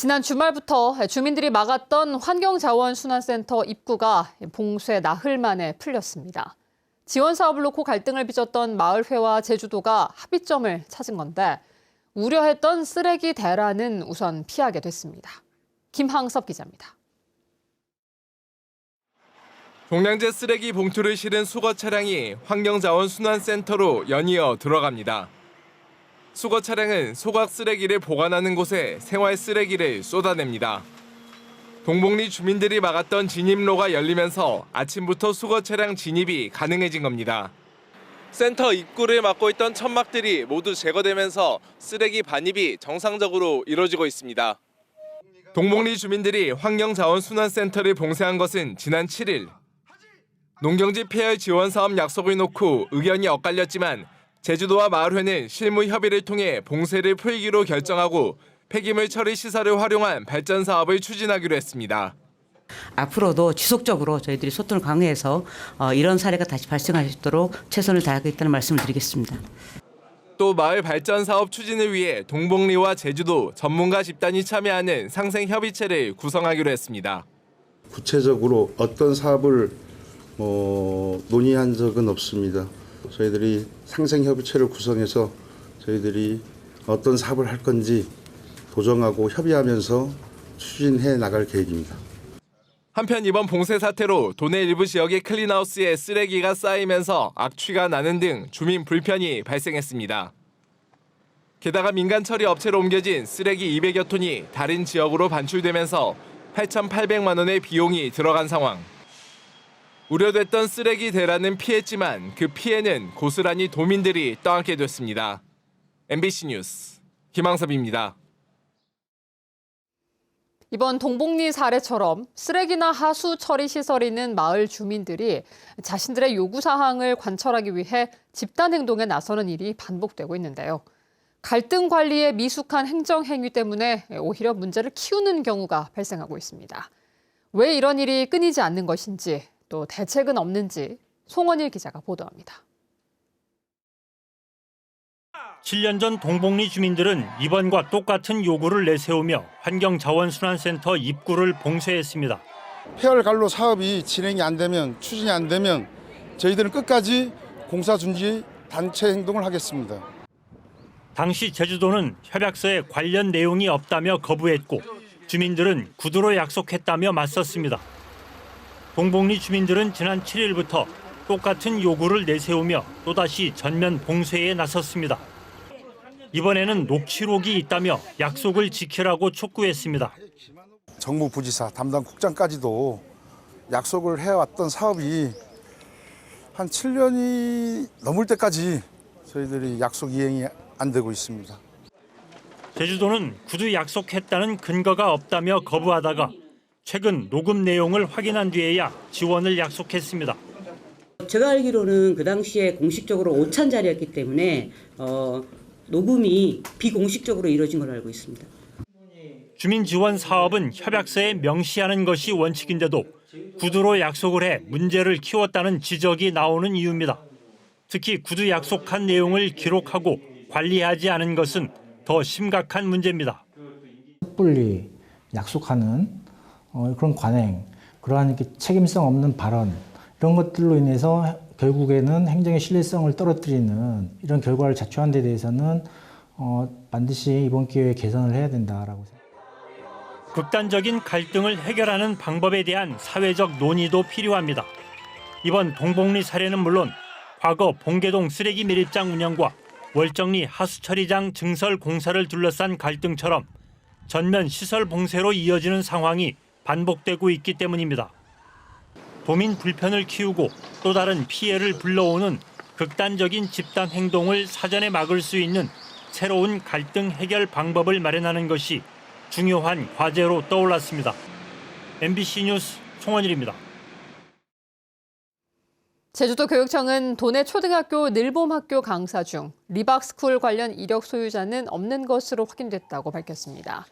지난 주말부터 주민들이 막았던 환경자원순환센터 입구가 봉쇄 나흘 만에 풀렸습니다. 지원 사업을 놓고 갈등을 빚었던 마을회와 제주도가 합의점을 찾은 건데 우려했던 쓰레기 대란은 우선 피하게 됐습니다. 김항섭 기자입니다. 종량제 쓰레기 봉투를 실은 수거 차량이 환경자원순환센터로 연이어 들어갑니다. 수거 차량은 소각 쓰레기를 보관하는 곳에 생활 쓰레기를 쏟아냅니다. 동복리 주민들이 막았던 진입로가 열리면서 아침부터 수거 차량 진입이 가능해진 겁니다. 센터 입구를 막고 있던 천막들이 모두 제거되면서 쓰레기 반입이 정상적으로 이루어지고 있습니다. 동복리 주민들이 환경자원순환센터를 봉쇄한 것은 지난 7일. 농경지 폐열 지원 사업 약속을 놓고 의견이 엇갈렸지만 제주도와 마을회는 실무 협의를 통해 봉쇄를 풀기로 결정하고 폐기물 처리 시설을 활용한 발전 사업을 추진하기로 했습니다. 앞으로도 지속적으로 저희들이 소통을 강화해서 이런 사례가 다시 발생할 수 있도록 최선을 다하겠다는 말씀을 드리겠습니다. 또 마을 발전 사업 추진을 위해 동복리와 제주도 전문가 집단이 참여하는 상생협의체를 구성하기로 했습니다. 구체적으로 어떤 사업을 논의한 적은 없습니다. 저희들이 상생협의체를 구성해서 저희들이 어떤 사업을 할 건지 도정하고 협의하면서 추진해 나갈 계획입니다. 한편 이번 봉쇄 사태로 도내 일부 지역의 클린하우스에 쓰레기가 쌓이면서 악취가 나는 등 주민 불편이 발생했습니다. 게다가 민간 처리 업체로 옮겨진 쓰레기 200여 톤이 다른 지역으로 반출되면서 8,800만 원의 비용이 들어간 상황. 우려됐던 쓰레기 대란은 피했지만 그 피해는 고스란히 도민들이 떠안게 됐습니다. MBC 뉴스 김항섭입니다. 이번 동복리 사례처럼 쓰레기나 하수 처리 시설이 있는 마을 주민들이 자신들의 요구사항을 관철하기 위해 집단 행동에 나서는 일이 반복되고 있는데요. 갈등 관리에 미숙한 행정 행위 때문에 오히려 문제를 키우는 경우가 발생하고 있습니다. 왜 이런 일이 끊이지 않는 것인지 또 대책은 없는지 송원일 기자가 보도합니다. 7년 전 동복리 주민들은 이번과 똑같은 요구를 내세우며 환경자원순환센터 입구를 봉쇄했습니다. 폐열관로 사업이 진행이 안 되면, 추진이 안 되면 저희들은 끝까지 공사중지 단체 행동을 하겠습니다. 당시 제주도는 협약서에 관련 내용이 없다며 거부했고 주민들은 구두로 약속했다며 맞섰습니다. 동복리 주민들은 지난 7일부터 똑같은 요구를 내세우며 또다시 전면 봉쇄에 나섰습니다. 이번에는 녹취록이 있다며 약속을 지키라고 촉구했습니다. 정무 부지사 담당 국장까지도 약속을 해왔던 사업이 한 7년이 넘을 때까지 저희들이 약속 이행이 안 되고 있습니다. 제주도는 구두 약속했다는 근거가 없다며 거부하다가 최근 녹음 내용을 확인한 뒤에야 지원을 약속했습니다. 제가 알기로는 그 당시에 공식적으로 오찬 자리였기 때문에 녹음이 비공식적으로 이루어진 걸로 알고 있습니다. 주민 지원 사업은 협약서에 명시하는 것이 원칙인데도 구두로 약속을 해 문제를 키웠다는 지적이 나오는 이유입니다. 특히 구두 약속한 내용을 기록하고 관리하지 않은 것은 더 심각한 문제입니다. 섣불리 약속하는 그런 관행, 그러한 책임성 없는 발언 이런 것들로 인해서 결국에는 행정의 신뢰성을 떨어뜨리는 이런 결과를 자초한 데 대해서는 반드시 이번 기회에 개선을 해야 된다라고 생각합니다. 극단적인 갈등을 해결하는 방법에 대한 사회적 논의도 필요합니다. 이번 동복리 사례는 물론 과거 봉계동 쓰레기 매립장 운영과 월정리 하수처리장 증설 공사를 둘러싼 갈등처럼 전면 시설 봉쇄로 이어지는 상황이 반복되고 있기 때문입니다. 도민 불편을 키우고 또 다른 피해를 불러오는 극단적인 집단 행동을 사전에 막을 수 있는 새로운 갈등 해결 방법을 마련하는 것이 중요한 과제로 떠올랐습니다. MBC 뉴스 송원일입니다. 제주도 교육청은 도내 초등학교 늘봄학교 강사 중 리박스쿨 관련 이력 소유자는 없는 것으로 확인됐다고 밝혔습니다.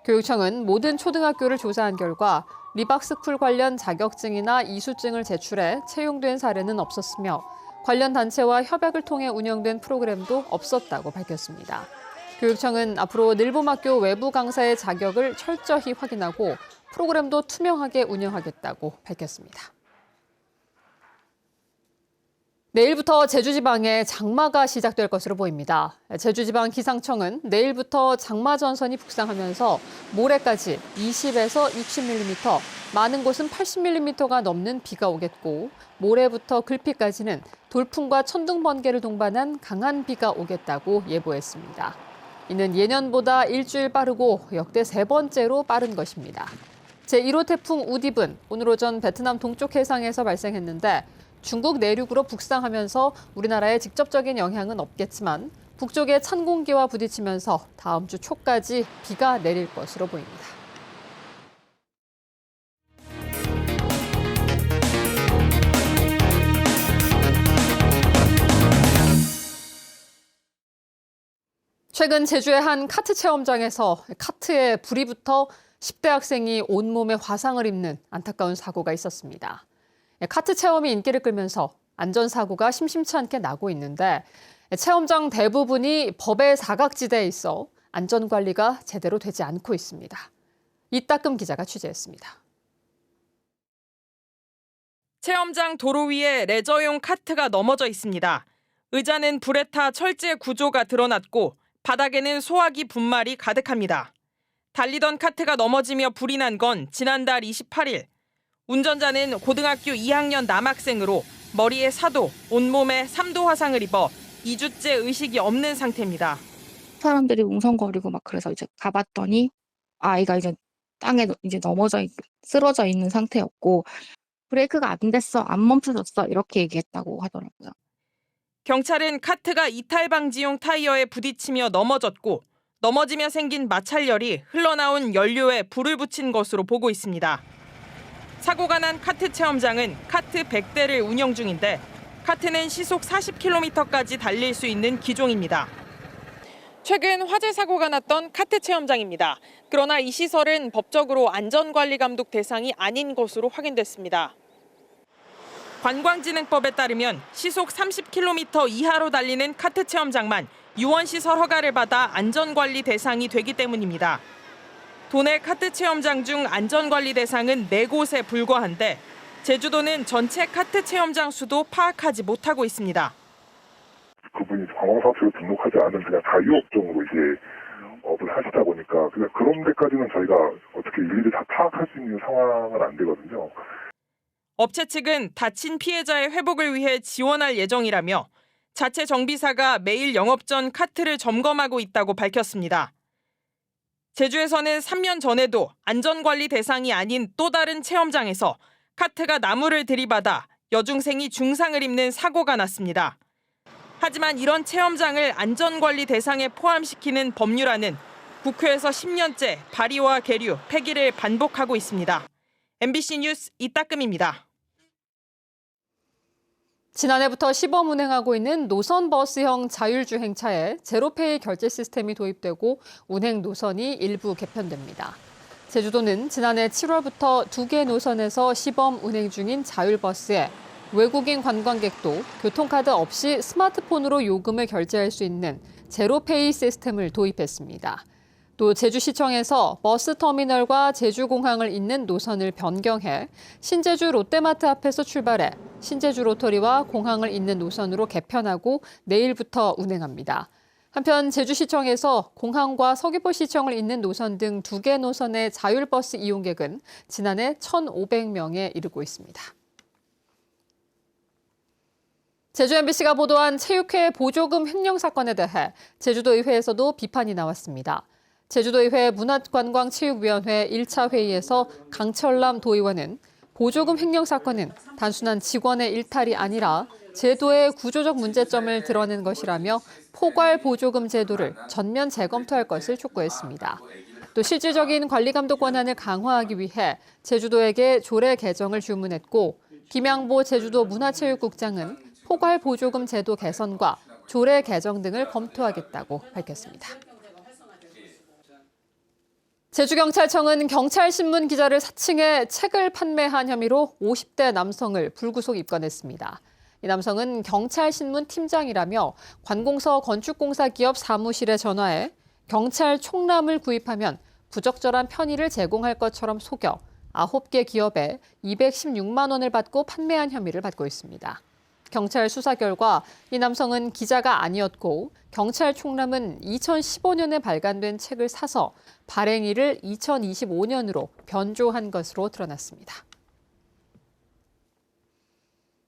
교육청은 모든 초등학교를 조사한 결과 리박스쿨 관련 자격증이나 이수증을 제출해 채용된 사례는 없었으며 관련 단체와 협약을 통해 운영된 프로그램도 없었다고 밝혔습니다. 교육청은 앞으로 늘봄학교 외부 강사의 자격을 철저히 확인하고 프로그램도 투명하게 운영하겠다고 밝혔습니다. 내일부터 제주지방에 장마가 시작될 것으로 보입니다. 제주지방기상청은 내일부터 장마 전선이 북상하면서 모레까지 20에서 60mm, 많은 곳은 80mm가 넘는 비가 오겠고 모레부터 글피까지는 돌풍과 천둥 번개를 동반한 강한 비가 오겠다고 예보했습니다. 이는 예년보다 일주일 빠르고 역대 3번째로 빠른 것입니다. 제1호 태풍 우딥은 오늘 오전 베트남 동쪽 해상에서 발생했는데 중국 내륙으로 북상하면서 우리나라에 직접적인 영향은 없겠지만 북쪽의 찬 공기와 부딪히면서 다음 주 초까지 비가 내릴 것으로 보입니다. 최근 제주의 한 카트 체험장에서 카트에 불이 붙어 10대 학생이 온몸에 화상을 입는 안타까운 사고가 있었습니다. 카트 체험이 인기를 끌면서 안전사고가 심심치 않게 나고 있는데 체험장 대부분이 법의 사각지대에 있어 안전관리가 제대로 되지 않고 있습니다. 이따금 기자가 취재했습니다. 체험장 도로 위에 레저용 카트가 넘어져 있습니다. 의자는 불에 타 철제 구조가 드러났고 바닥에는 소화기 분말이 가득합니다. 달리던 카트가 넘어지며 불이 난 건 지난달 28일. 운전자는 고등학교 2학년 남학생으로 머리에 4도, 온몸에 3도 화상을 입어 2주째 의식이 없는 상태입니다. 사람들이 웅성거리고 막 그래서 이제 가봤더니 아이가 이제 땅에 이제 쓰러져 있는 상태였고 브레이크가 안 됐어, 안 멈춰졌어 이렇게 얘기했다고 하더라고요. 경찰은 카트가 이탈 방지용 타이어에 부딪히며 넘어졌고 넘어지며 생긴 마찰열이 흘러나온 연료에 불을 붙인 것으로 보고 있습니다. 사고가 난 카트 체험장은 카트 100대를 운영 중인데 카트는 시속 40km까지 달릴 수 있는 기종입니다. 최근 화재 사고가 났던 카트 체험장입니다. 그러나 이 시설은 법적으로 안전관리 감독 대상이 아닌 것으로 확인됐습니다. 관광진흥법에 따르면 시속 30km 이하로 달리는 카트 체험장만 유원시설 허가를 받아 안전관리 대상이 되기 때문입니다. 도내 카트 체험장 중 안전관리 대상은 4곳에 불과한데 제주도는 전체 카트 체험장 수도 파악하지 못하고 있습니다. 그분이 관광사업소에 등록하지 않은 그냥 자유업종으로 이제 업을 하시다 보니까 그냥 그런 데까지는 저희가 어떻게 일일이 다 파악할 수 있는 상황은 안 되거든요. 업체 측은 다친 피해자의 회복을 위해 지원할 예정이라며 자체 정비사가 매일 영업 전 카트를 점검하고 있다고 밝혔습니다. 제주에서는 3년 전에도 안전관리 대상이 아닌 또 다른 체험장에서 카트가 나무를 들이받아 여중생이 중상을 입는 사고가 났습니다. 하지만 이런 체험장을 안전관리 대상에 포함시키는 법률안은 국회에서 10년째 발의와 계류, 폐기를 반복하고 있습니다. MBC 뉴스 이따금입니다. 지난해부터 시범 운행하고 있는 노선버스형 자율주행차에 제로페이 결제 시스템이 도입되고 운행 노선이 일부 개편됩니다. 제주도는 지난해 7월부터 2개 노선에서 시범 운행 중인 자율버스에 외국인 관광객도 교통카드 없이 스마트폰으로 요금을 결제할 수 있는 제로페이 시스템을 도입했습니다. 또 제주시청에서 버스터미널과 제주공항을 잇는 노선을 변경해 신제주 롯데마트 앞에서 출발해 신제주 로터리와 공항을 잇는 노선으로 개편하고 내일부터 운행합니다. 한편 제주시청에서 공항과 서귀포시청을 잇는 노선 등 2개 노선의 자율버스 이용객은 지난해 1,500명에 이르고 있습니다. 제주 MBC가 보도한 체육회 보조금 횡령 사건에 대해 제주도의회에서도 비판이 나왔습니다. 제주도의회 문화관광체육위원회 1차 회의에서 강철남 도의원은 보조금 횡령 사건은 단순한 직원의 일탈이 아니라 제도의 구조적 문제점을 드러낸 것이라며 포괄 보조금 제도를 전면 재검토할 것을 촉구했습니다. 또 실질적인 관리 감독 권한을 강화하기 위해 제주도에게 조례 개정을 주문했고 김양보 제주도 문화체육국장은 포괄 보조금 제도 개선과 조례 개정 등을 검토하겠다고 밝혔습니다. 제주경찰청은 경찰신문 기자를 사칭해 책을 판매한 혐의로 50대 남성을 불구속 입건했습니다. 이 남성은 경찰신문 팀장이라며 관공서 건축공사 기업 사무실에 전화해 경찰 총람을 구입하면 부적절한 편의를 제공할 것처럼 속여 9개 기업에 216만 원을 받고 판매한 혐의를 받고 있습니다. 경찰 수사 결과 이 남성은 기자가 아니었고 경찰 총람은 2015년에 발간된 책을 사서 발행일을 2025년으로 변조한 것으로 드러났습니다.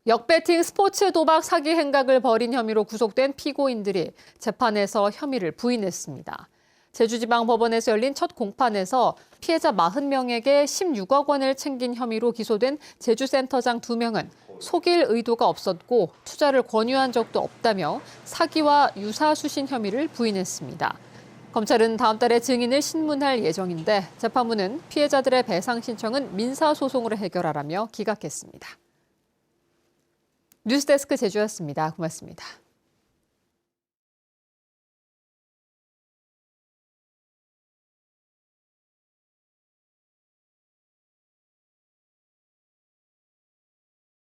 역배팅 스포츠 도박 사기 행각을 벌인 혐의로 구속된 피고인들이 재판에서 혐의를 부인했습니다. 제주지방법원에서 열린 첫 공판에서 피해자 40명에게 16억 원을 챙긴 혐의로 기소된 제주센터장 2명은 속일 의도가 없었고 투자를 권유한 적도 없다며 사기와 유사수신 혐의를 부인했습니다. 검찰은 다음 달에 증인을 신문할 예정인데 재판부는 피해자들의 배상 신청은 민사소송으로 해결하라며 기각했습니다. 뉴스데스크 제주였습니다. 고맙습니다.